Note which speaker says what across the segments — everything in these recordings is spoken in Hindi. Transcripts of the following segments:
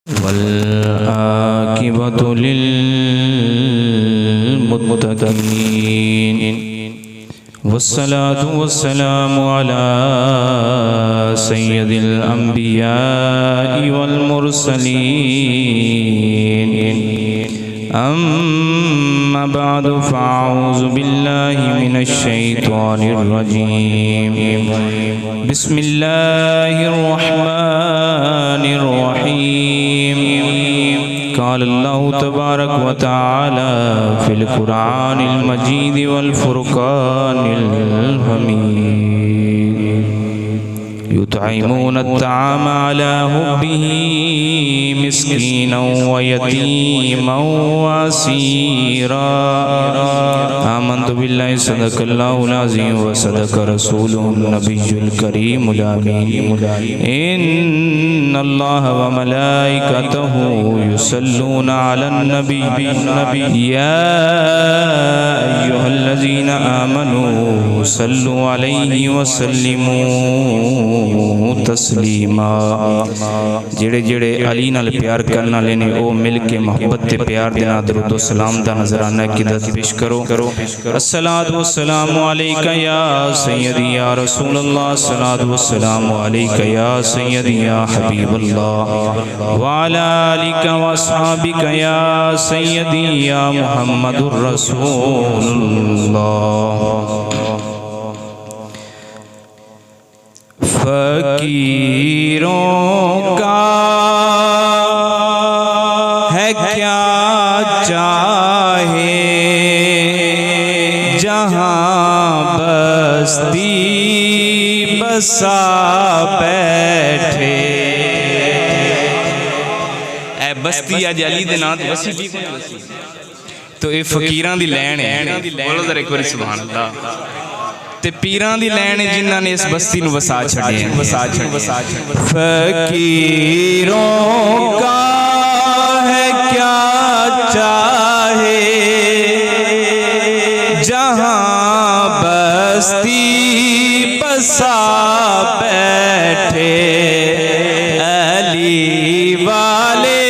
Speaker 1: वल्आकिबतु लिल्मुत्तकीन वस्सलातु वस्सलामु अला सय्यदिल अंबियाइ वल मुरसलीन अम्मा बअदु फ़अऊज़ु बिल्लाहि मिनश शैतानिर रजीम बिस्मिल्लाहिर रहमानिर रहीम क़ाल अल्लाहु तबारक व तआला फ़िल क़ुरआनिल मजीद वल फ़ुरक़ानिल हमीद युतइमून अत्ताअम अला हुब्बिही मिस्कीनन व यतीमन व असीरा आमन्तु बिल्लाहि सदक़ल्लाहुल अज़ीम व सदक़ रसूलुहुन नबियुल करीमुल अमीन इन्नल्लाह व मलाइकतहु युसल्लूना अलन नबी या अय्युहल्लज़ीना आमनू सल्लु अलैहि व सल्लिमू तस्लीमा। जेड़े जेड़े अली नाल प्यार करने वाले ने ओ मिल के मोहब्बत ते प्यार दे नाल दरूद सलाम दा नजराना क़िदत पेश करो। अस्सलातु वस्सलामु अलैका या सय्यदी या रसूल अल्लाह, अस्सलातु वस्सलामु अलैका या सय्यदी या हबीबल्लाह व अला आलिका व अस्हाबिका या सय्यदी या मुहम्मदुर रसूलुल्लाह। फकीरों का है क्या चाहे जहाँ बस्ती बसा बैठे। ए बस्ती अज अली दे नाम बसी तो ये फकीरां दी लैन है। बोलो जरा एक बार सुभान अल्लाह। ते पीरां दी लैन जिन्हां ने इस बस्ती नूं वसा छड्डिया। फकीरों का है क्या चाहे जहाँ बस्ती बसा बैठे। अली वाले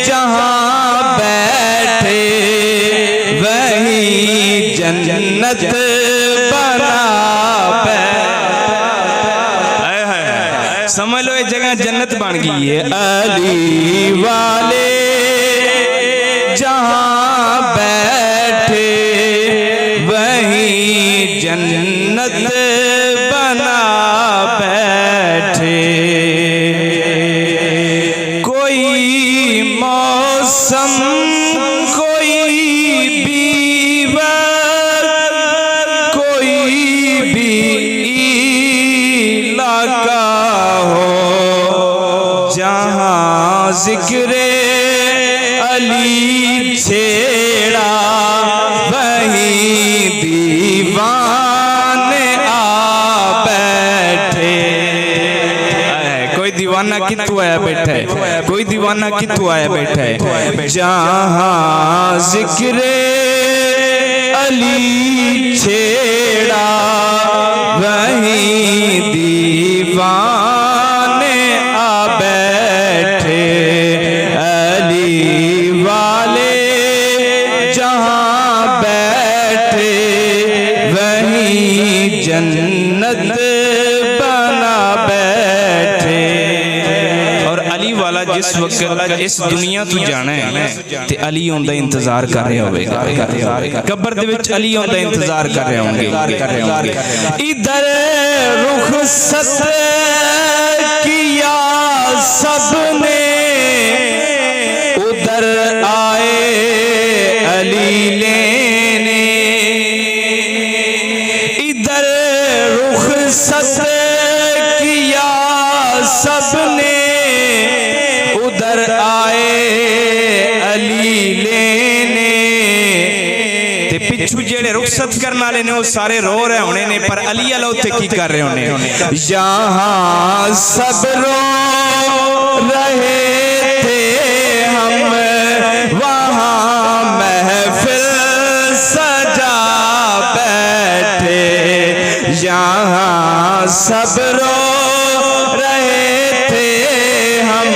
Speaker 1: जहाँ बैठे वहीं जन्नत समझ लो ये जगह जन्नत बन गई है। अली वाले जहाँ बैठे वहीं जन्नत बना बैठे। कोई मौसम कोई भी वक्त कोई भी इलाका जहाँ जिक्रे अली छेड़ा वहीं दीवाने आ बैठे। कोई दीवाना कितु आया बैठा है, कोई दीवाना कितु आया बैठा है। जहाँ जिक्रे अली छेड़ा वहीं दीवाने जन्नत बना बैठे। और अली वाला जिस वक्त इस दुनिया तो जाना है ते अली उनका इंतजार कर रहे होगा। कब्र दे विच अली उनका इंतजार कर रहे होंगे। इधर रुखसत किया सबने उधर आए अली लेने। इधर रुखसत किया सबने उधर आए अली लेने। ते पिछू जेड़े रुखसत करने वाले ने वो सारे रो रहे होने ने, पर अली अला उत्ते की कर रहे होने। यहाँ सब रो रहे थे हम वहाँ महफिल सजा बैठे। यहाँ सब रो रहे थे हम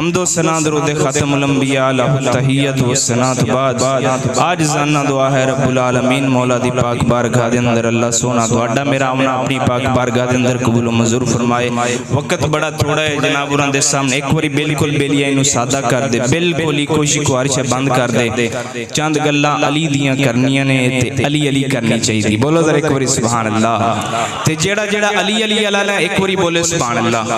Speaker 1: हम्दो सना दरूद खत्मुल अंबिया लहु तहियत व सनात बाद आज जाना दुआ है रब्बुल आलमीन मौला दी पाक बारगाह दे अंदर अल्लाह सोना तुहाडा मेरा आमना अपनी पाक बारगाह दे अंदर कबूल मंजूर फरमाए। वक्त बड़ा थोड़ा है जनाब उन्हां दे सामने एक बारी बिल्कुल बेलिया इनू सादा कर दे, बिल्कुल ही कोशिश गुआरिश बंद कर दे। चंद गल्लां अली दियां करनियां ने ते अली अली करनी चाहिए। बोलो जरा एक बारी सुभान अल्लाह। ते जेड़ा जेड़ा अली अली वाला ना एक बारी बोले सुभान अल्लाह।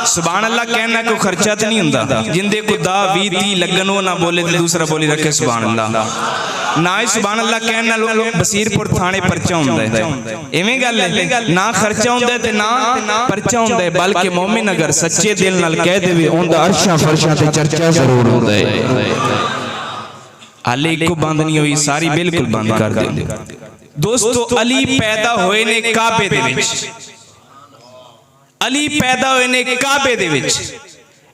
Speaker 1: सुभान अल्लाह कहना कोई खर्चा तो नहीं होंदा, जिंदे को 10 20 30 लगन वो ना बोले तो दूसरा बोली रखे सुभान अल्लाह। ना ही सुभान अल्लाह कहना बसीरपुर थाने परचा होंदा है, इवें गल है ना खर्चा होंदा ते ना परचा होंदा है, बल्कि मोमिन अगर सच्चे दिल नाल कह देवे उनदा अरशां फरशां ते चर्चा जरूर होंदा है। हाले इको बंद नहीं हुई, सारी बिल्कुल बंद कर दे। दोस्तों अली पैदा होए ने काबे दे विच, अली पैदा होए ने काबे दे विच,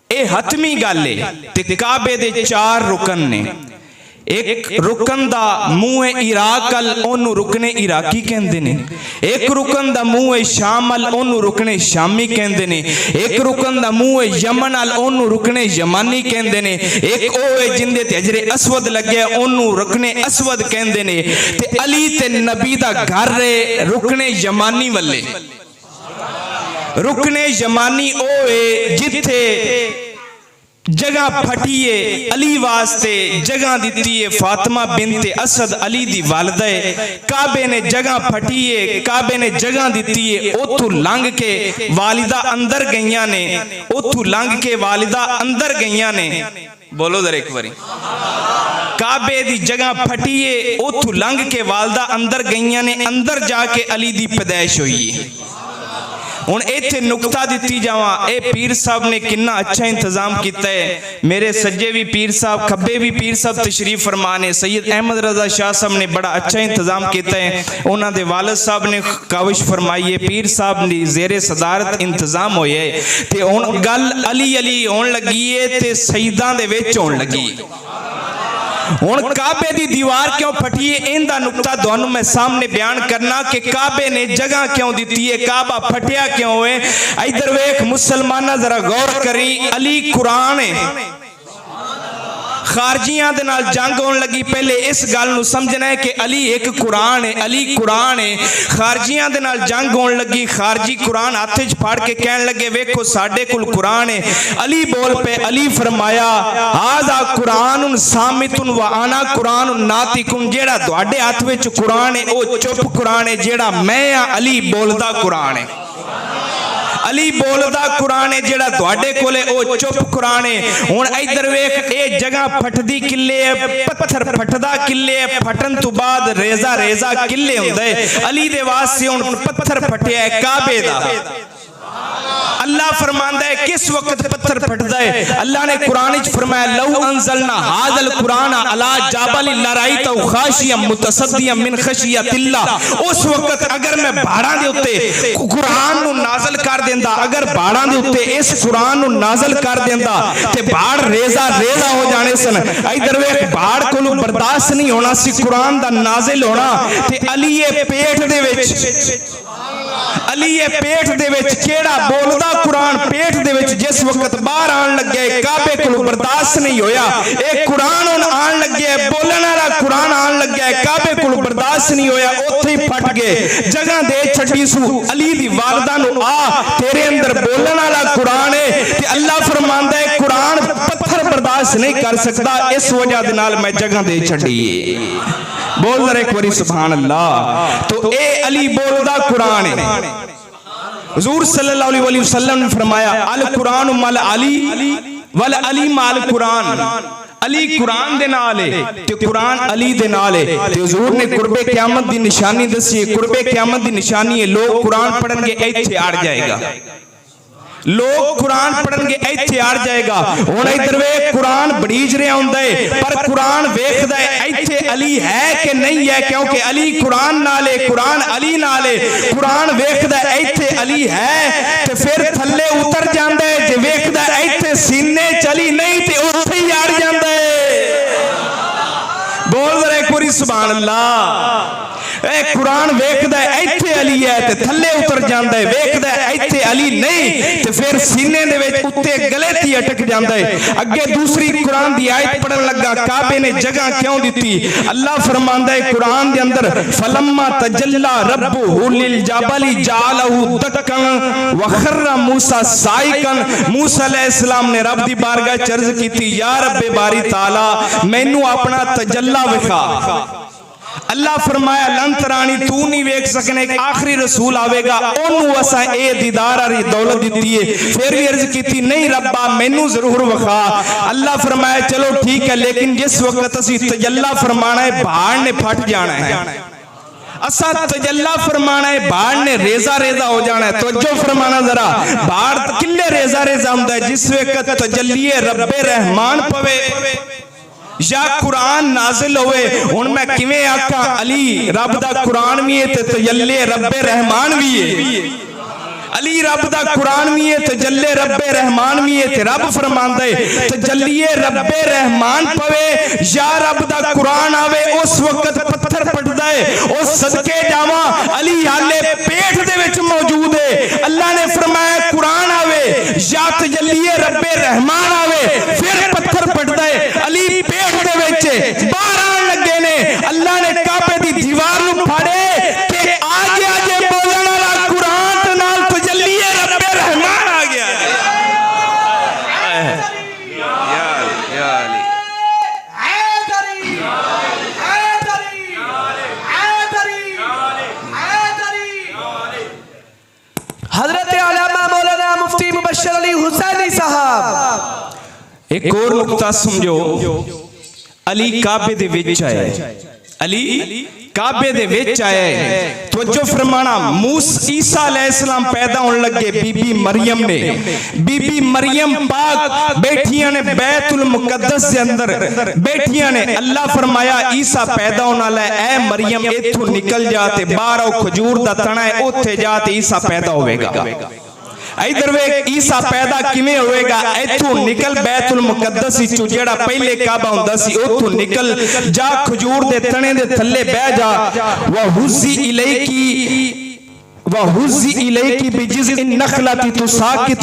Speaker 1: ए हतमी गल है। ते काबे दे 4 रुकन ने, एक रुकन दा मुंह है इराक अल ओनू रुकने इराकी कहंदे ने, एक रुकन दा मुंह है शाम अल ओनू रुकने शामी कहंदे ने, एक रुकन दा मुंह है यमन अल ओनू रुकने यमानी कहंदे ने, एक ओ है जिंदे ते हजरे असवद लगे ओनू रुकने असवद कहंदे ने। ते अली ते नबी दा घर है रुकने यमानी वल्ले। रुकने यमानी ओ है जिथे जगह फटीए अली वास्ते जगह दी है फातिमा बिनते असद अली दी वालदा है। काबे ने जगह फटीए, काबे ने जगह दी है, ओथू लंघ के वालिदा अंदर गईयां ने, ओथू लंघ के वालिदा अंदर गईयां ने। बोलो जरा एक बारी। काबे दी जगह फटीए, ओथू लंघ के वालिदा अंदर गईयां ने, अंदर जाके अली दी पैदाइश हुई है। हुण इत्थे नुकता दिती जावा, ए पीर साहब ने कितना अच्छा इंतजाम किया है। मेरे सज्जे भी पीर साहब, खब्बे भी पीर साहब तशरीफ फरमा ने। सैयद अहमद रजा शाह साहब ने बड़ा अच्छा इंतजाम किया है, उन्हां दे वालिद साहब ने काविश फरमाई है, पीर साहब ने जेरे सदारत इंतजाम होया है। ते हुण गल अली अली होण लगी है ते शहीदां दे विच होण लगी। हुण काबे दी दीवार क्यों फटी है, इनका नुकता तुहानू मैं सामने बयान करना कि काबे ने जगह क्यों दी है, काबा फटिया क्यों है। इधर वेख मुसलमाना जरा गौर करी, अली कुरान है। खारजियां दे नाल जंग होने लगी, पहले इस गल नू समझना है कि अली एक कुरान है, अली कुरान है। खारजियां दे नाल जंग होने लगी, खारजी कुरान हाथ च फड़ के कहन लगे वेखो साडे कोल कुरान है। अली बोल पे, अली फरमाया हाजा कुरान सामितुन व आना कुरान नातिकुन, जेड़ा तुहाडे हाथ विच कुरान है ओ चुप कुरान है, जेड़ा मैं आ अली बोलदा कुरान है। अली बोलदा कुरान है, जेड़ा तुहाडे कोले ओ चुप कुरान है। हुण इधर वेख, ए जगह फटदी किले है, पत्थर फटदा किले है, फटन तो बाद रेजा रेजा किले हुंदे। अली दे वास्ते हुण पत्थर फटिया है काबे दा। अल्लाह फरमांदा है किस वक्त पत्थर फटदा है। अल्लाह ने कुरान विच फरमाया लौ अंज़लना हाज़ल कुरान अला जाबल लराइता खाशियम मुतसद्दियम मिन खशियतिल्लाह। उस वक्त अगर मैं पहाड़ां दे उत्ते कुरान नू नाज़िल कर देंदा, अगर पहाड़ां दे उत्ते इस कुरान नू नाज़िल कर देंदा ते पहाड़ रेजा रेजा हो जाने सन। इधर वेख, पहाड़ कोलों बर्दाश्त नहीं होना सी कुरान दा नाज़िल होना। ते अली पेट दे विच, अली पेट दे विच केड़ा बोलदा कुरान पेट दे विच जिस वक्त बाहर आन लगे काबे कोलों बर्दाश्त नहीं होया। एक कुरान हुण आन लगे, बोलण वाला कुरान आन लगे, काबे कोलों बर्दाश्त नहीं होया, उत्थे ही फट गए। जगह दे छड्डी सू अली दी वालदा नू, आ तेरे अंदर बोलण वाला कुरान है। ते अल्लाह फरमांदा है कुरान पत्थर बर्दाश्त नहीं कर सकदा, इस वजह दे नाल मैं जगह दे छड्डी। बोल जरा एक बारी सुभान अल्लाह। तो ए अली बोलदा कुरान है। हुजूर सल्लल्लाहु अलैहि वसल्लम ने फरमाया अल कुरान मल अली वल अली माल कुरान। अली कुरान दे नाल है ते कुरान अली दे नाल है। ते हुजूर ने कुर्बे क़यामत दी निशानी दसी है। कुर्बे क़यामत दी निशानी है लोग कुरान पढ़नगे इत्थे आड़ जाएगा, लोग कुरान पढ़नगे इत्थे आड़ जाएगा। हुण इधर वे कुरान बड़ीज रहा हुंदा है पर कुरान वेखदा है इत्थे अली है कि नहीं है, क्योंकि अली कुरान नाल है, कुरान अली नाल है। कुरान वेखदा है इत्थे अली है ते फिर थल्ले उतर जांदा है, जे वेखदा इत्थे सीने चली नहीं ते उत्थे ही आड़ जांदा है। बोल जरा एक बारी सुभान अल्लाह।
Speaker 2: ए कुरान वेखदा इत्थे अली है ते थल्ले उतर जांदा है, वेखदा इत्थे अली नहीं ते फिर सीने दे विच उत्ते गले ते अटक जांदा है। अगे दूसरी कुरान दी आयत पढ़न लगा, काबे ने जगह क्यों दी? अल्लाह फरमांदा है कुरान दे अंदर, फलम्मा तजल्ला रब्बुहु लिल जबली जालहु दक्कन व खर्रा मूसा साइकन। मूसा अलैहिस्सलाम ने रब दी बारगाह च अर्ज कीती, या रब्बे बारी ताला मैनू अपना तजल्ला विखा। अल्लाह फरमाया लन तरानी, तू नहीं वेख सकने, एक आखिरी रसूल आवेगा ओनू असा ए दीदार और दौलत दी है। फिर भी अर्ज की नहीं रब्बा मैनू जरूर विखा। अल्लाह फरमाया चलो ठीक है, लेकिन जिस वक्त असी तजल्ला फरमाना है पहाड़ ने फट जाना है। असा तजल्ला फरमाना है पहाड़ ने रेजा रेजा हो जाना है। तवज्जो फरमाना जरा, पहाड़ किले रेजा रेजा हुंदा है जिस वक्त तजल्लीए रब्बे रहमान पवे या कुरान नाजिल होवे। हुण मैं किवें आखा अली रब दा कुरान भी है ते तजल्ले रब्बे रहमान भी है। अली रब दा कुरान भी है, तजल्ले रब्बे रहमान भी है। रब फरमांदा है तजल्लिए रब्बे रहमान पवे या रब दा कुरान आवे, उस वक्त पत्थर पटदा है। उस सदके जावा अली हाले पेट दे विच मौजूद है। अल्लाह ने फरमाया कुरान आवे या तजल्लिए रब्बे रहमान आवे, फिर पत्थर पटदा है। अली पेट दे विच बाहर आन लगे ने। अल्लाह ने काबे दी दीवार नूं फाड़े कि आजे आजे बोलण वाला कुरान ते नाल तजल्लिए रब्बे रहमान आ गया।
Speaker 3: हजरत अल्लामा मौलाना मुफ्ती मुबश्शिर अली हुसैनी साहब,
Speaker 2: एक और नुक्ता समझो, अली काबे दे विच आया, अली काबे दे विच आया है। तवज्जो फरमाना, मूसा ईसा अलैहिस्सलाम पैदा होने लगे बीबी मरियम ने। बीबी मरियम पाक बैठियां ने बैतुल मुकद्दस के अंदर बैठियां ने। अल्लाह फरमाया ईसा पैदा होने वाला है, ए मरियम इथों निकल जा ते बाहर आओ, खजूर दा तना है उत्थे जा ते ईसा पैदा होवेगा। इधर वे ईसा पैदा किवें होएगा? इथों निकल बैतुल मुकद्दस विचों जेड़ा पहले काबा हुंदा सी उथों निकल जा, खजूर दे तने दे थल्ले बह जा। व हुज़ी इलैकी बिजिज़इन नखलति तुसाकित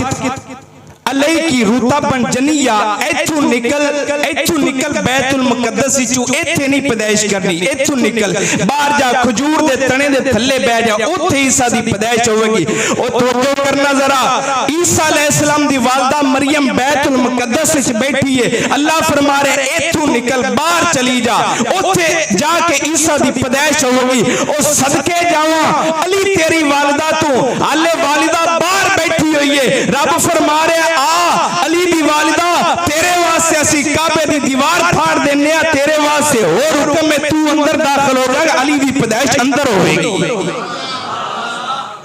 Speaker 2: अलैकी रुतबन जनिया। इथों निकल बैतुल मुकद्दस विचों, इत्थे नहीं पैदाइश करनी, इथों निकल बाहर जा, खजूर दे तने दे थल्ले बह जा, उत्थे ईसा दी पैदाइश होवेगी। ओ तवज्जो करना जरा, ईसा अलैहिस्सलाम दी वालदा मरियम बैतुल मुकद्दस विच बैठी है। अल्लाह फरमा रहे इथों निकल बाहर चली जा, उत्थे जाके ईसा दी पैदाइश होवेगी। ओ सदके जावा अली तेरी वालदा तो हाले वालिदा बाहर बैठी हुई है। रब फरमा रहे अली दी वालिदा तेरे वास्ते असी काबे दी दीवार फाड़ देने, तेरे वास्ते और हुक्म में तू अंदर दाखिल हो जा, अली दी पैदाइश अंदर होगी।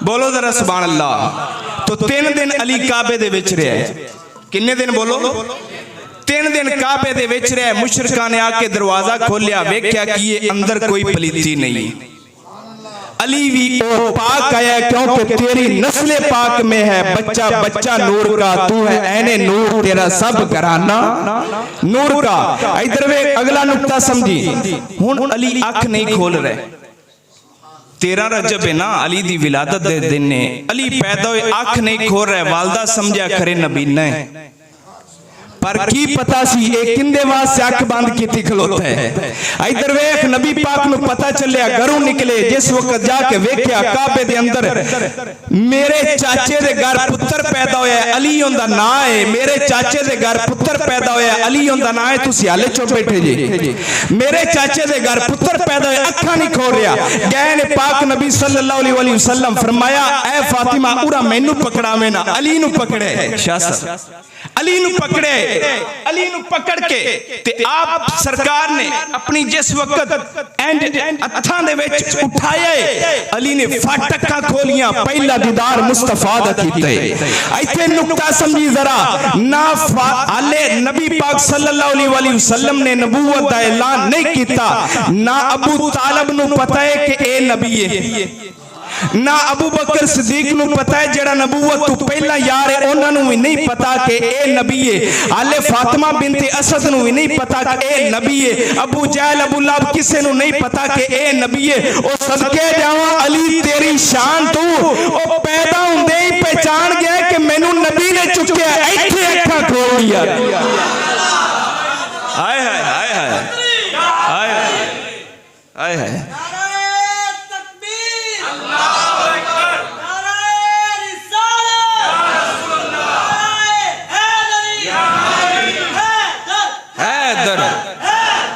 Speaker 2: बोलो जरा सुभान अल्लाह। तो 3 दिन अली काबे दे विच रहा है। किन्ने दिन बोलो? 3 दिन काबे दे विच रहा है। मुशरिकां ने आके दरवाजा खोलिया, वेख्या कि ये अंदर कोई पलीती नहीं। अली भी पाक आया क्योंकि तेरी नस्ल पाक में है, बच्चा बच्चा नूर का, तू है ऐने नूर, तेरा सब घराना नूर का। इधर वे अगला नुक्ता समझी। हुन अली अख नहीं खोल रहे। 13 रजब है ना, अली दी विलादत दे दिन ने अली पैदा हुए, अख नहीं खोल रहे। वालदा समझा खरे नबीना है, पर की पता सी एक किंदे वास्ते अख बंद कीती खलोता है। इधर वेख नबी पाक नु पता चलिया, घरों निकले, जिस वक्त जाके वेख्या काबे दे अंदर मेरे चाचे दे घर पुत्र पैदा होया है, अली उनदा नाम है। मेरे चाचे दे घर पुत्र पैदा होया है, अली उनदा नाम है। तुसी हाले चुप बैठे जी। मेरे चाचे दे घर पुत्र पैदा होया, अखा नहीं खोल रहा। गए ने पाक नबी सल्लल्लाहु अलैहि वसल्लम फरमाया, ए फातिमा उरा मैनू पकड़ावे ना, अली नु पकड़े। शाह साहब अली नु पकड़े, अली नु पकड़ के ते आप सरकार ने अपनी जिस वक्त हत्थां दे विच उठाया, अली ने फाटकां खोलियां, पहला दीदार मुस्तफा दा कीता। इत्थे नुक्ता समझी जरा ना, हाले नबी पाक सल्लल्लाहु अलैहि वसल्लम ने नबूवत दा ऐलान नहीं कीता, ना अबू तालिब नु पता है कि ए नबी है। ना अबू बकर सिद्दीक नूं पता है जेड़ा नबूवत तो पहला यार है उन्हां नूं भी नहीं पता कि ए नबी है। हाले फातिमा बिनत असद नूं भी नहीं पता कि ए नबी है। अबू जहल अबू लहब किसे नूं नहीं पता कि ए नबी है। ओ सदके जावां अली तेरी शान तू ओ पैदा हुंदे ही पहचान गया कि मैनू नबी ने चुक्या इत्थे अखां खोल दिया। हाय हाय हाय हाय हाय हाय हाय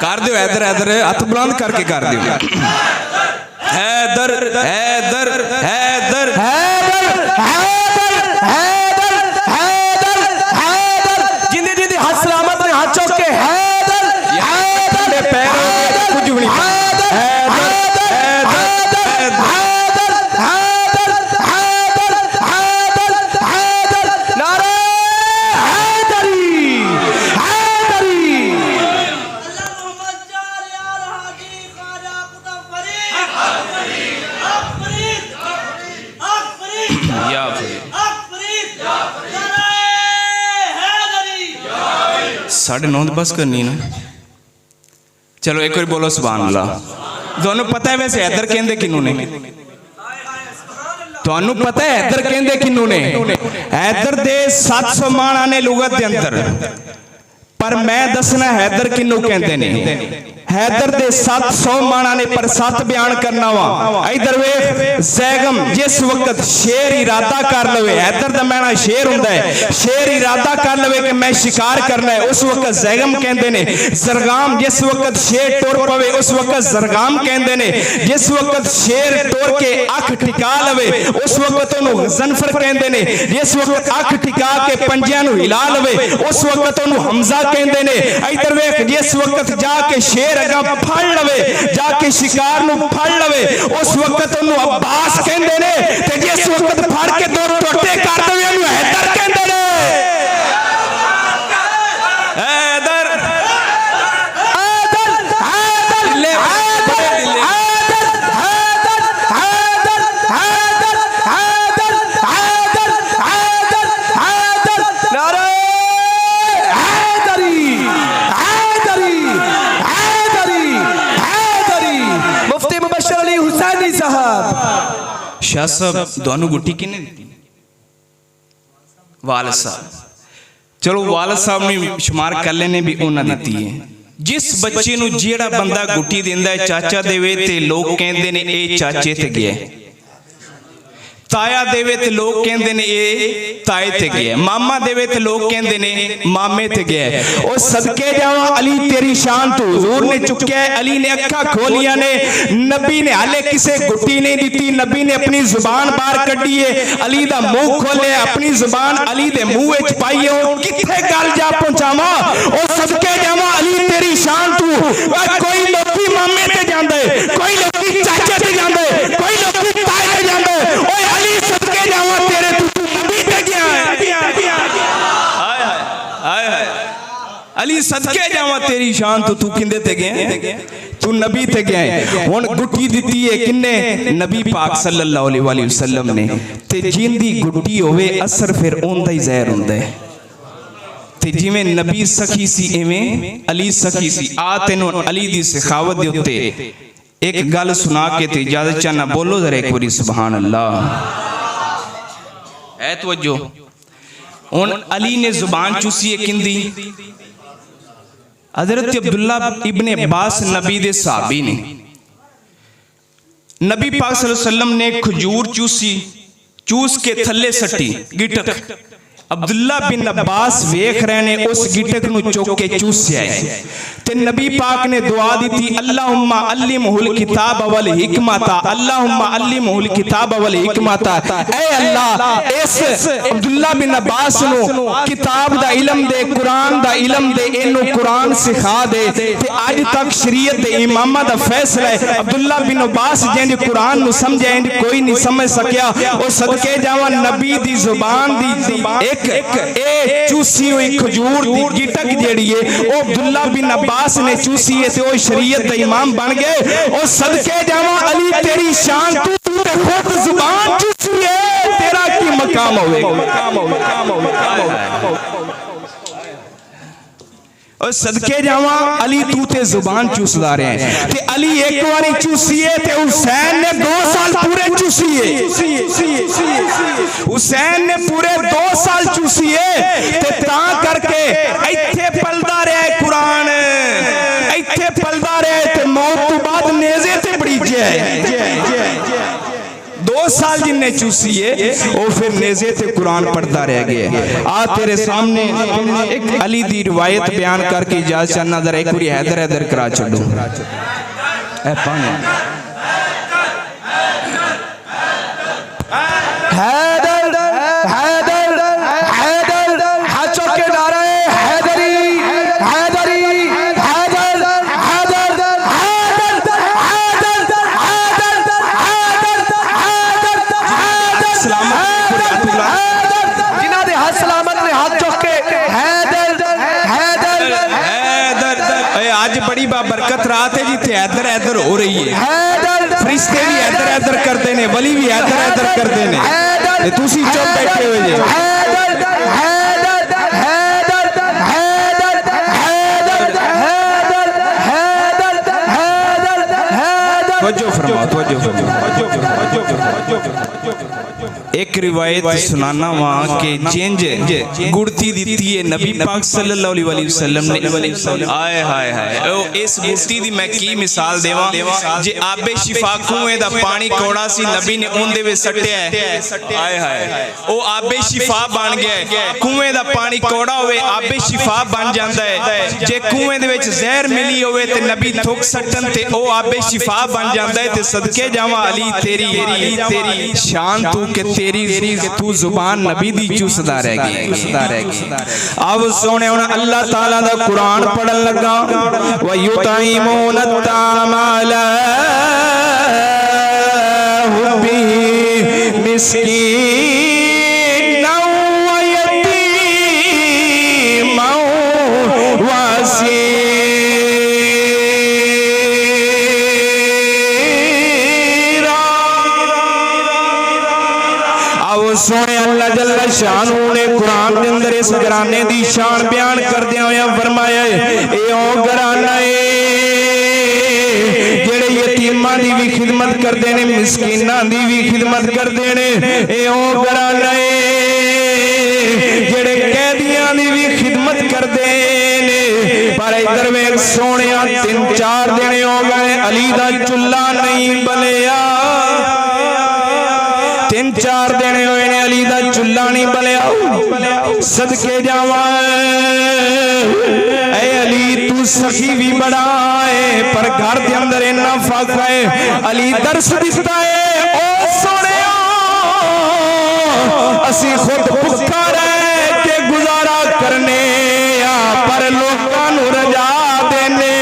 Speaker 2: कर दो हैदर हैदर हाथ बुलंद करके कर दो हैदर हैदर हैदर हैदर हैदर हैदर हैदर हैदर जिंदे जिंदे हाथ सलामत ने हाथ चौक के हैदर हैदर पैर कुछ भी नहीं हैदर हैदर हैदर हैदर हैदर हैदर हैदर नारे हैदरी हैदरी साढ़े 9 बस करनी ना। चलो एक बार बोलो सुभान अल्लाह। ਤੁਹਾਨੂੰ पता है वैसे हैदर कहंदे किनू ने? ਤੁਹਾਨੂੰ पता है हैदर कहंदे किनू ने? हैदर दे 700 माणा ने लुगत दे अंदर, पर मैं दसना हैदर किनू कहंदे ने। हैदर दे 700 माणा ने पर 7 बयान करना वा। इधर वेख जैगम जिस वक्त शेर इरादा कर लवे, हैदर दा मैना शेर हुंदा है, शेर इरादा कर लवे कि मैं शिकार करना है उस वक्त जैगम कहंदे ने। जरगाम जिस वक्त शेर टुर पवे उस वक्त जरगाम कहंदे ने। जिस वक्त शेर टुर के अख टिका लवे उस वक्त ओनू गजनफर कहंदे ने। जिस वक्त अख टिका के पंजियां नू हिला लवे उस वक्त ओनू हमजा कहंदे ने। इधर वेख जिस वक्त जाके शेर अगा फड़ लवे, जाके शिकार नू फड़ लवे उस वक्त ओनू अब्बास कहंदे ने। ते जिस वक्त फड़ के दो टोटे कर देवे ओनू हैदर कहंदे ने। हैदर हैदर हैदर ले हैदर हैदर हैदर हैदर हैदर हैदर हैदर हैदर हैदर नारे हैदरी हैदरी हैदरी हैदरी मुफ्ती मुबश्शिर अली हुसैनी साहब। शाह साहब दोनों गुट्टी किने दी? वालिद साहब। चलो वालिद साहब ने शुमार कर लेने भी उन्हें दी है। जिस बच्चे नू जेड़ा बंदा गुट्टी देंदा है चाचा देवे ते लोग कहंदे ने ए चाचे ते गया, ताया देवे ते लोग कहंदे ने ए ताए ते गया, मामा देवे ते लोग कहंदे ने मामे ते गया। ओ सदके जावा अली तेरी शान तू हुजूर ने चुक्या है। अली ने अखा खोलिया ने, नबी ने हाले किसे गुट्टी नहीं दी। नबी ने अपनी जुबान बाहर कड्डी है, अली दा मुंह खोले, अपनी जुबान अली दे मुंह विच पाई है। ओ किथे गल जा पहुंचावा? ओ सदके जावा अली तेरी शान तू। कोई लोकी मामे ते जांदे, कोई लोकी चाचे ते जांदे, कोई लोकी ताए ते जांदे। ओए अली सदके जावा तेरे तू नबी ते गया है। हाय हाय हाय अली सदके जावा तेरी शान तू किंदे ते गया? तू नबी ते गया है। हुण गुट्टी दिती है किन्ने? नबी पाक सल्लल्लाहु अलैहि वसल्लम ने। ते जिंदी गुट्टी होवे असर फिर ओंदा ही ज़हर हुंदा है। ते जिवें नबी सखी सी इवें अली सखी सी। आ तेनों अली दी सखावत दे उत्ते एक गल सुना के ते इजाजत चाहना। बोलो जरा एक बारी सुभान अल्लाह। ऐ तवज्जो। हुण अली ने जुबान चूसी है किंदी? हजरत अब्दुल्ला इब्ने अब्बास नबी दे सहाबी ने। नबी पाक सल्लल्लाहु अलैहि वसल्लम ने खजूर चूसी, चूस के थल्ले सट्टी गिटक। अब्दुल्ला बिन अब्बास वेख रहे ने उस गिटक नू चुक के चूसिया है। ते नबी पाक ने दुआ दी थी अल्लाहुम्मा अल्लिमहुल किताब वल हिकमता, अल्लाहुम्मा अल्लिमहुल किताब वल हिकमता। ए अल्लाह इस अब्दुल्ला बिन अब्बास नू किताब दा इल्म दे, कुरान दा इल्म दे, इनू कुरान सिखा दे। ते आज तक शरीयत दे इमामा दा फैसला है अब्दुल्ला बिन अब्बास जिंज कुरान नू समझे इंज कोई नहीं समझ सकिया। ओ सदके जावा नबी दी जुबान दी एक ए चूसी हुई खजूर दी गिटक जेड़ी है ओ अब्दुल्ला बिन अब्बास ने चूसी है ते ओ शरीयत दा इमाम बन गए। ओ सदके जावा अली तेरी शान तू खुद मकाम होवेगा। और सदके जावा अली तू ते जुबान चूसदा रहे हैं ते अली एक बारी चूसीए ते हुसैन ने 2 साल पूरे चूसीए। हुसैन ने पूरे 2 साल चूसीए ते तां करके इत्थे पलदा रहा है कुरान, इत्थे पलदा रहा है ते मौत तो बाद नेज़े ते बड़ीजे है। 2 साल जिन्ने चूसीए वो फिर नेज़े ते कुरान पढ़ता रह गया। आ तेरे सामने एक अली दी रिवायत बयान करके इजाजत चाहना जरा एक बारी हैदर हैदर करा छड्डो। ए पानी
Speaker 3: हैदर हैदर हैदर हाथों के नारे हैदरी हैदरी हैदर हैदर जिन्हां दे हाथ सलामत ने हाथ चुक के हैदर हैदर
Speaker 2: हैदर। आज बड़ी बाबरकत रात है जिथे हैदर हैदर हो रही है।
Speaker 3: हैदर
Speaker 2: फरिश्ते भी हैदर हैदर करते ने, वली भी हैदर हैदर करते ने ते तुसी चुप बैठे हुए जे।
Speaker 3: हैदर हैदर हैदर हैदर हैदर हैदर हैदर हैदर हैदर।
Speaker 2: तवज्जो फरमाओ, तवज्जो फरमाओ। एक रिवायत सुनाना वहां के जिंज गुड़ती दी है नबी पाक सल्लल्लाहु अलैहि वसल्लम ने। आए हाय हाय ओ इस गुड़ती दी मैं की मिसाल देवां जे आबे शिफा कुएं दा पानी कौड़ा सी नबी ने उंदे विच सट्टिया है। आए हाय ओ आबे शिफा बन गया है। कुएं दा पानी कौड़ा होवे आबे शिफा बन जांदा है। जे कुएं दे विच जहर मिली होवे ते नबी थुक सट्टन ते ओ आबे शिफा बन जांदा है। ते सदके जावां अली तेरी शान तू के तेरी कि तू जुबान नबी दी चूसदा रह गई। अब सोने हुन अल्लाह ताला दा कुरान पढ़न लगा व युतईमून अत्तामाला हुब्बी मिस्कीन व यतीम व असीर। सोने अल्लाह जल्ला शानू ने कुरान के अंदर इस घराने दी शान बयान करदे होया फरमाया ए ओ घराना है जेड़े यतीमां दी भी खिदमत करदे ने, मिस्कीनां दी भी खिदमत करदे ने। ए ओ घराना है जेड़े कैदियां दी भी खिदमत करदे ने। पर इधर वेख सोनिया 3-4 दिन हो गए अली दा चुल्ला नहीं बलिया। 3-4 दिन होए ने अली दा चुल्ला नहीं बलिया। सदके जावां ऐ अली तू सखी भी बड़ा है पर घर के अंदर इन्ना फाका है। अली दर्श दिता है ओ सोनिया असी खुद भुखा रह के गुजारा करने पर लोकां नू रजा देने।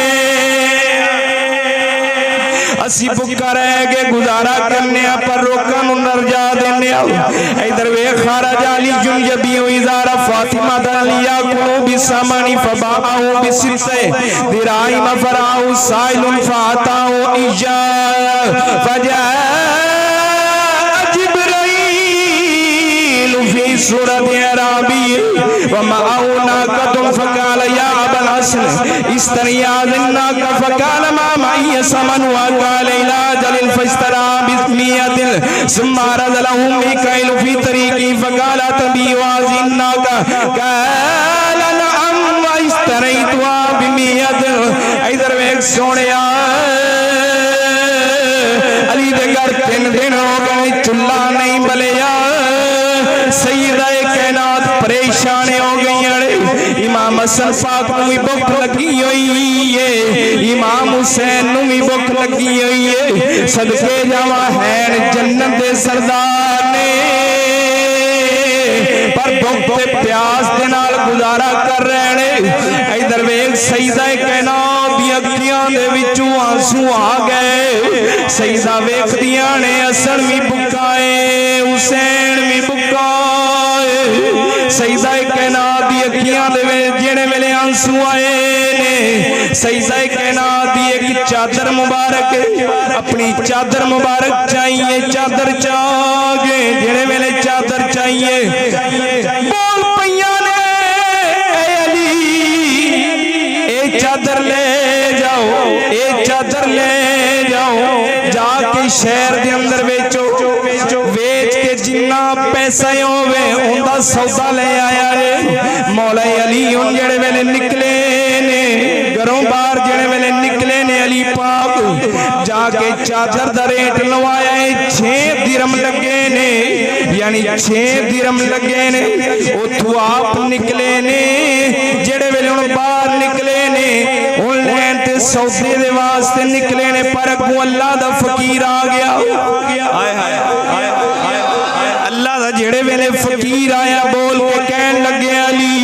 Speaker 2: असी भुखा रह के गुजारा करने पर लोकां नू रजा देने। इधर वेख खारजा अली जुनजबी इज़ारा फातिमा दलिया कुलू बिसमानी फबाऊ बिसिसे दिराई मफराऊ साइलुन फाताऊ इजा फजा जिब्राइल फी सूरत अरबी व माऊना कदम फकाल या अबल हसन इस्तरिया जिन्ना का फकाल मा माई समन व काल इला जलिल फस्तरा बिस्मियतिल सुमारा लहुम मिकाइल फी तरीकी फकाल तबी व जिन्ना का काल नअम व इस्तरैतु बिमियत। इधर वेख सोनिया अली दे घर 3 दिन हो गए चुल्ला नहीं बलिया। सैयदा कायनात परेशान हो गई। इमाम हसन पाक नूं भी भुख लगी हुई है, इमाम हुसैन नूं भी भुख लगी हुई है। सदके जावां है जन्नत दे सरदार ने पर भुख ते प्यास दे नाल गुजारा कर रहे ने। इधर वेख सैयदा कायनात दी अखियां दे विचों आंसू आ गए। सैयदा वेखदियां ने हसन भी भुखा है, हुसैन भी भुखा है। सैयदा कायनात दी अखियां दे जेड़े वेले आंसू आए ने सैयदा कायनात दी एक चादर मुबारक अपनी चादर मुबारक चाहिए, चादर चागे जेड़े वेले चादर चाहिए जाइए बोल पईया ने ए अली ए चादर ले जाओ ए चादर ले जाओ जाके शहर दे अंदर बेचो वेच के जिन्ना पैसा होवे उनका सौदा ले आया है मौला अली हुन जेड़े वेले निकले ने घरों बाहर जेड़े वेले निकले ने अली पाक जाके चादर दा रेट लवाया है 6 दिरहम लगे ने यानी 6 दिरहम लगे ने उथों आप निकले ने जेड़े वेले हुन बाहर निकले ने हुन लैन ते सौदे दे वास्ते निकले ने पर अगों अल्लाह दा फकीर आ गया हाय हाय अल्लाह दा जेड़े वेले फकीर आया बोल के कहन लगे अली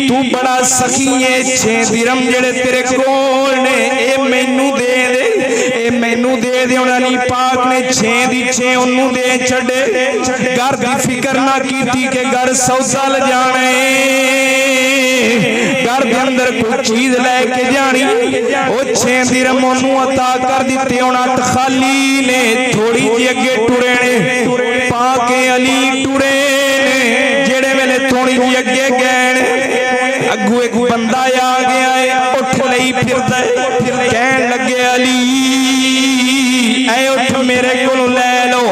Speaker 2: तू बड़ा सखी है 6 दिरहम जेड़े तेरे कोल ने ए मैनू दे दे ए मैनू दे दे हुन अली पाक ने 6 दी 6 ओनू दे छड़े घर दी फिक्र ना कीती के घर सौदा ले जाने घर दे अंदर कोई चीज लेके जानी ओ 6 दिरहम ओनू अता कर दिते हुन हथ खाली ने थोड़ी जी अगे टुरे ने पाके अली टुरे ने जेड़े वेले थोड़ी जी अगे गए अगू एक बंदा आ गया है उठ लई फिरदा कहन लगे अली ऐ उठ मेरे कोलों ले लो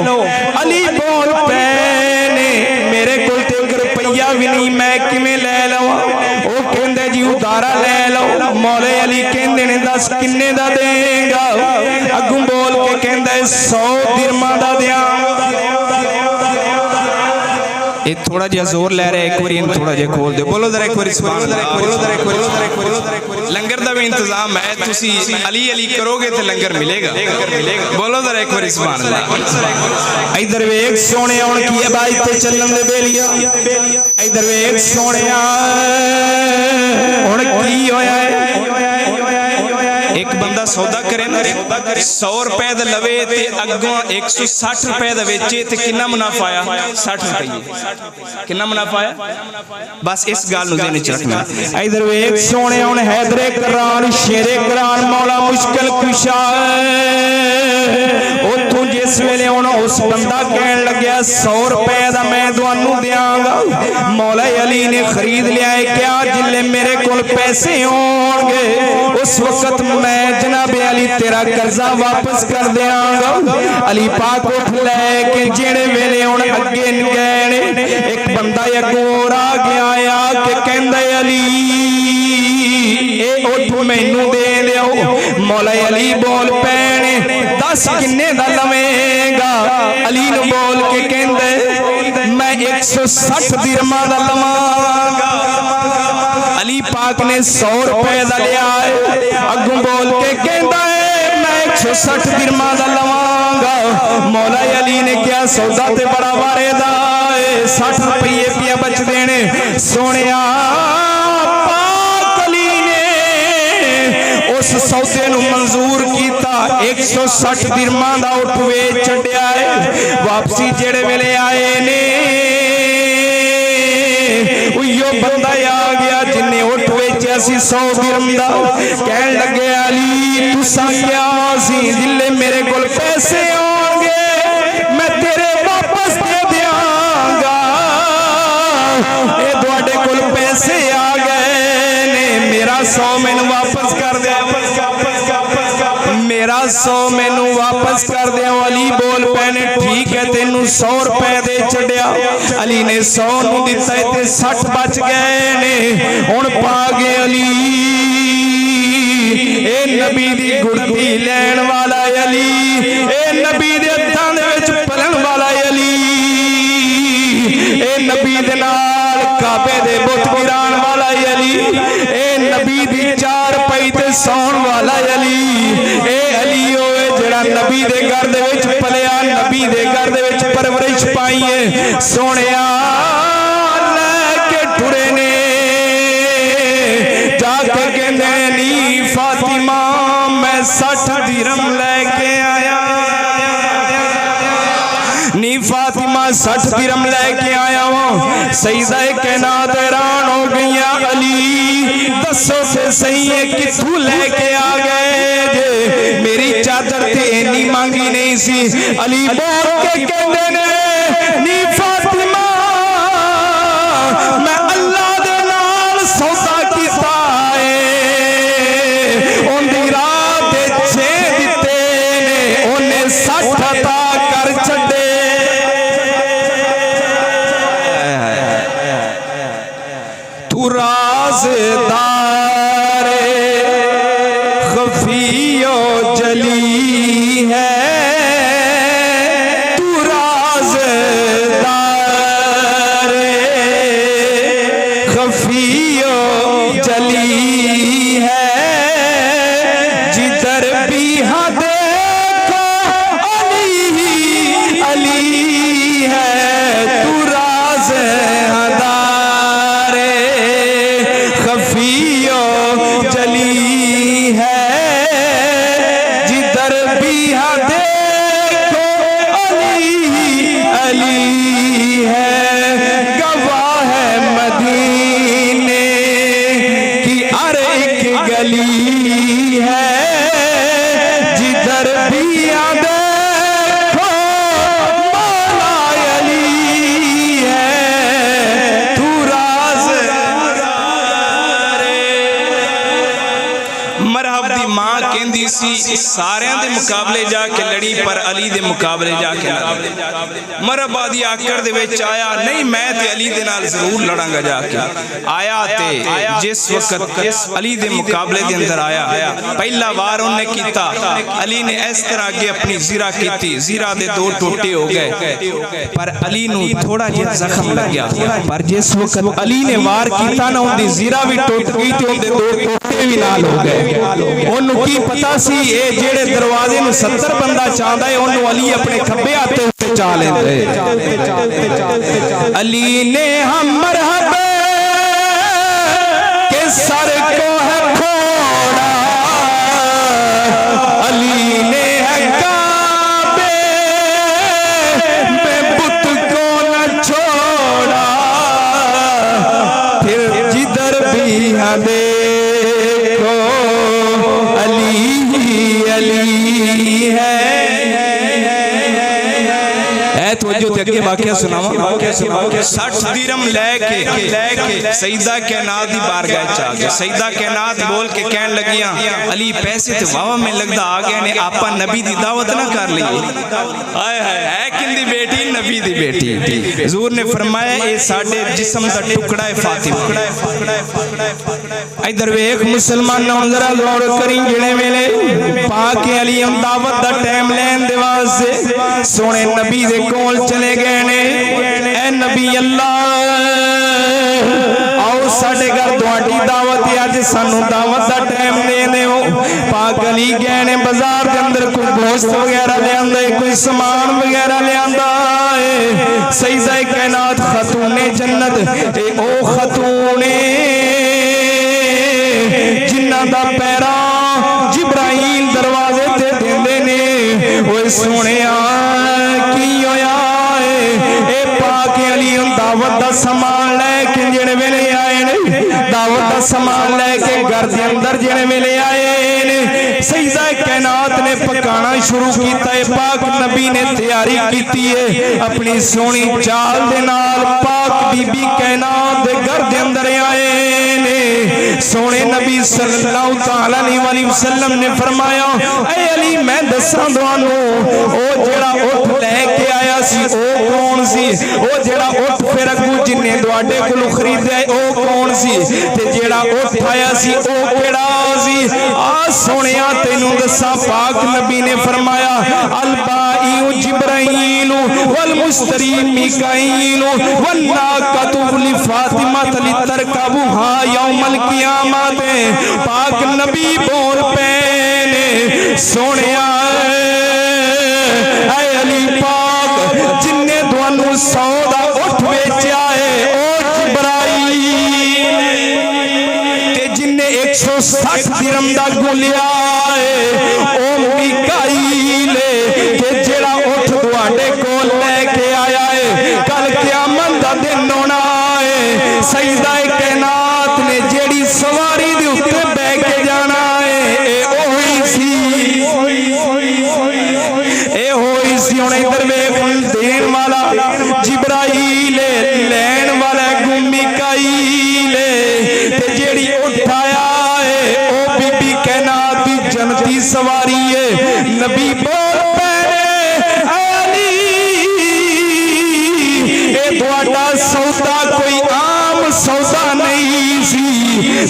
Speaker 2: अली बोल पैने मेरे कोल ते 1 रुपया भी नहीं मैं किवें ले लवां ओ कहंदे जी उधारा ले लो मौले अली कहंदे ने दस किन्ने दा देगा अगू बोल के कहंदा 100 दिरहमां दा देंगा ये थोड़ा जिहा जोर ले रहा है एक बार इन थोड़ा जिहा खोल दे बोलो जरा एक बार सुभान अल्लाह बोलो जरा एक बार लंगर दा भी इंतजाम है तुसी अली अली करोगे तो लंगर मिलेगा बोलो जरा एक बार सुभान अल्लाह इधर वेख सोने हुन की है बाई ते चलन दे बेलिया इधर वेख सोने हुन की होया है एक बंदा सौदा करे ना 100 रुपए दा लवे ते अगों 160 रुपए दा वेचे ते कितना मुनाफा आया 60 रुपए कितना मुनाफा आया बस इस गल नु ध्यान च रखना इधर वेख सोने हुन हैदरे करान शेरे करान मौला मुश्किल कुशा उथों जिस वेले हुन उस बंदा कहन लग्या 100 रुपए दा मैं तुहानू देंगा मौला अली ने खरीद लिया है क्या जिले मेरे कोल पैसे होंगे उस वक्त मैं जनाब अली तेरा कर्जा वापस कर देंगा अली पाक उठ लेके जेड़े वेले हुन अगे गए एक बंदा अगों और आ गया के कहंदा अली ए उठ मैनू दे लियो मौला अली बोल पैने 10 किन्ने दा लवेगा अली नु बोल के कहंदे मैं 160 दिरहमां दा लवांगा अली पाक ने 100 रुपए दा लिया है अगों बोल के कहंदा है मैं 160 दिरहमां दा लवांगा मौला अली ने क्या सौदा ते बड़ा वारेदा है 60 रुपये पिया बच देने सोनिया पाक अली ने उस सौदे नु मंजूर कीता 160 दिरहमां दा उठ वेच छड्या है वापसी जेड़े वेले आए ने उयो बंदा आ गया जिन्ने उठ वेचा सी 100 दिरहम दा कहन लगे अली तुसा क्या सी जिले मेरे कोल पैसे होंगे मैं तेरे वापस दे देंगा ए तुहाडे कोल पैसे आ गए ने मेरा 100 मैनू वापस कर दे मेरा 100 मैनू वापस कर दे अली बोल पैने ठीक है तेनू 100 रुपए दे छड्या अली ने 100 नू दिता ते 60 बच गए ने हुन पा गए अली ए नबी दी गुड़ती लैण वाला अली ए नबी दे हत्थां दे विच पलन वाला अली ए नबी दे नाल काबे दे बुत गिराण वाला अली ए नबी दी 4 पई ते सौण वाला अली ए अली ओए जेड़ा नबी दे घर दे विच पलिया नबी दे घर दे विच परवरिश पाई है सोनिया लेके टुरे ने जाके कहंदे नी फातिमा मैं 60 दिरहम लेके आया नी फातिमा 60 दिरहम लेके आया हूं सईदा कायनात हैरान हो गईया अली दसो ते सही है किथों लेके आ गए जे मेरी चादर ते इन्नी मांगी नहीं सी। अली बोल के कहंदे ने नी फातिमा मैं अल्लाह दे नाल सौदा कीता है ओंदी रात दे 6 दिते ने ओने 60 अता कर छड्डे। तू राज़दारे खफियो जली है तू राज़दारे खफियो जली है जिधर भी हाँ देखो अली अली है तू राज़दारे खफियो जली है जिधर भी हाँ देखो अली अली है। गवाह है मदीने की हर एक गली है जिधर भी हाँ देखो मौला अली है तू मरहब दी मां कहंदी सी सारियां दे मुकाबले जाके लड़ी पर अली दे मुकाबले जाके मरहब दी आकड़ दे विच आया नहीं मैं ते अली दे नाल जरूर लड़ांगा जाके आया ते जिस वक्त अली दे मुकाबले दे अंदर आया पहला वार उन्हें कीता अली ने इस तरह अगे अपनी जीरा कीती जीरा दे 2 टोटे हो गए पर अली नू थोड़ा जिहा जख्म लग गया पर जिस वक्त अली ने वार कीता ना उनदी जीरा भी टुट गई ते उनदे 2 टोटे भी नाल हो गए। ओनू की पता सी ये जेड़े दरवाजे नू 70 बंदा चाहता है ओनू अली अपने खब्बे हाथे उत्ते चा लेंदे। अली ने हम मरहब के सर को है फोड़ा अली ने है काबे में बुत को न छोड़ा फिर जिधर भी हाँ देखो अली अली है। तवज्जो ते अगे वाकया सुनावा 60 दिरहम लेके सईदा कायनात दी बारगाह च आ गए। सईदा कायनात बोल के कहन लगियां अली पैसे ते वावा में लगदा आ गए ने आपा नबी दी दावत ना कर ली। हाय हाय है किंदी बेटी नबी दी बेटी। हुजूर ने फरमाया ए साडे जिस्म दा टुकड़ा है फातिमा। इधर वेख मुसलमानों जरा गौर करी जिने वेले पाक अली दावत दा टाइम लैन दे वास्ते सोने नबी दे कोल चले गए ने ए नबी अल्लाह आओ साडे घर तुहाडी दावत है अज सानू दावत दा टाइम दे देओ। पाक अली गए ने बाजार दे अंदर कोई गोश्त वगैरह लियांदा है कोई सामान वगैरह लियांदा है। सईदा कायनात खतूने जन्नत ए ओ खतूने जिन्ना दा पैरा जिब्राइल दरवाजे ते देंदे ने ओए सोहणिया की होया ए पाक अली दावत दा सामान लेके जेड़े वेले आए ने दावत दा सामान लेके घर दे अंदर जेड़े वेले आए ने सईदा कायनात ने पकाना शुरू कीता है। पाक नबी ने तैयारी कीती है अपनी सोहनी चाल दे नाल पाक बीबी कायनात दे घर दे अंदर आए ने। सोने नबी सल्लल्लाहु तआला अलैहि वसल्लम ने फरमाया ए अली मैं दसां तुहानू ओ जेड़ा उठ लेके आया सी ओ कौन सी ओ जेड़ा उठ फिर अगू जिन्ने तुहाडे कोलों खरीदया ओ कौन सी ते जेड़ा उठ आया सी ओ केड़ा सी। आ सोहणिया तैनू दसां पाक नबी ने फरमाया अल बाई जिब्राइल वल मुस्तरी मिकाईल वन नाकतु li फातिमा लितरकबुहा यौमल क़ियामत। पाक नबी बोल पे ने सोहणिया ऐ अली पाक जिन्ने तुहानू 100 दा उठ वेचा है ओ जिब्राइल ते जिन्ने 160 दिरहम दा गुलिया है ओ मिकाईल ते जेड़ा उठ तुहाडे कोल लेके आया है कल क़यामत दा दिन होना है। सईदा कायनात ने जेड़ी सवारी दी सी हुण इधर वेख देन वाला जिब्राईल लैन वाला मिकाईल ते जेड़ी उठाया है ओ बीबी कैनात दी जन्नती सवारी है नबी बोल पैने अली ए तुहाडा सौदा कोई आम सौदा नहीं सी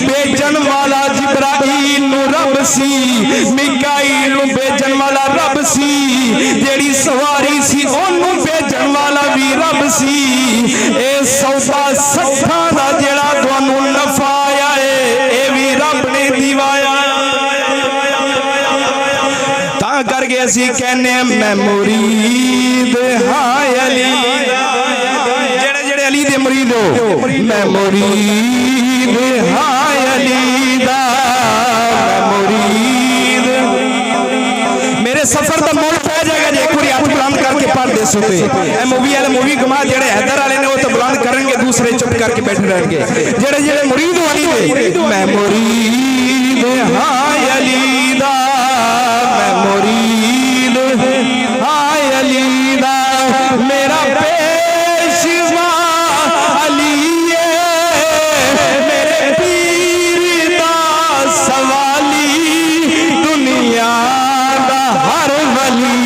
Speaker 2: बेचन वाला जिब्राईल नू रब सी मिकाईल नू बेचन वाला रब सी जेड़ी सवारी सी ओनू बेचन वाला भी रब सी ए सौदा सत्था दा जेड़ा तुहानू नफा आया है ए भी रब ने दिवाया तां करके असी कहने मैं मुरीद हां अली जेड़े जेड़े अली दे मुरीद हो मैं मुरीद हां अली दा मैं मुरीद मेरे सफर दा मोल पै जाएगा जे एक बार हाथ बुलंद करके पढ़ दे सुते ए मूवी वाले मूवी घुमा जेड़े हैदर वाले ने वो तो बुलंद करेंगे दूसरे चुप करके बैठे रहेंगे जेड़े जेड़े मुरीद वाली दे मैं मुरीद हां अली दा मैं मुरीद हां अली दा मेरा पेशवा अली है मेरे पीर दा सवाली दुनिया दा हर वली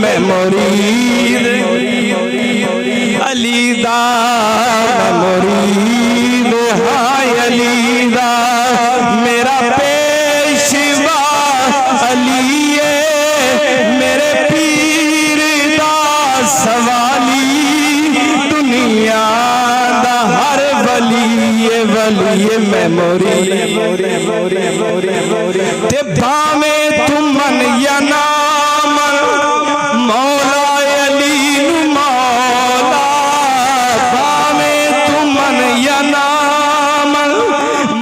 Speaker 2: मैं मुरीद अली दा मैं मुरीद हां अली दा मेरा पेशवा अली है मेरे पीर दा सवाली दुनिया दा हर वली मैं मुरीद ते भावे तुम मन या ना मन मौला अली नू मौला भावे तुम मन या ना मन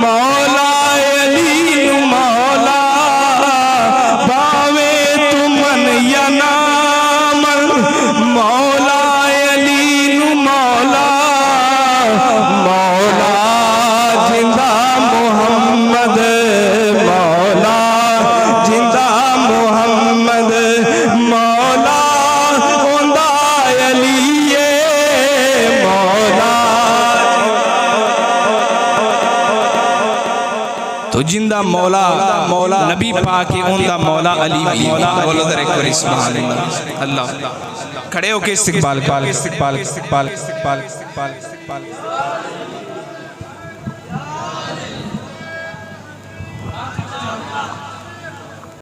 Speaker 2: मौला अली नू मौला भावे तुम मन या ना मन मौला अली नू मौला मौला जिंदा मोहम्मद मौला जिंदा मोहम्मद मौला होंदा अली मौला तो जिंदा मौला मौला नबी पाक होंदा मौला अली मौला बोलो जरा एक बार सुभान अल्लाह खड़े होके इस्तिकबाल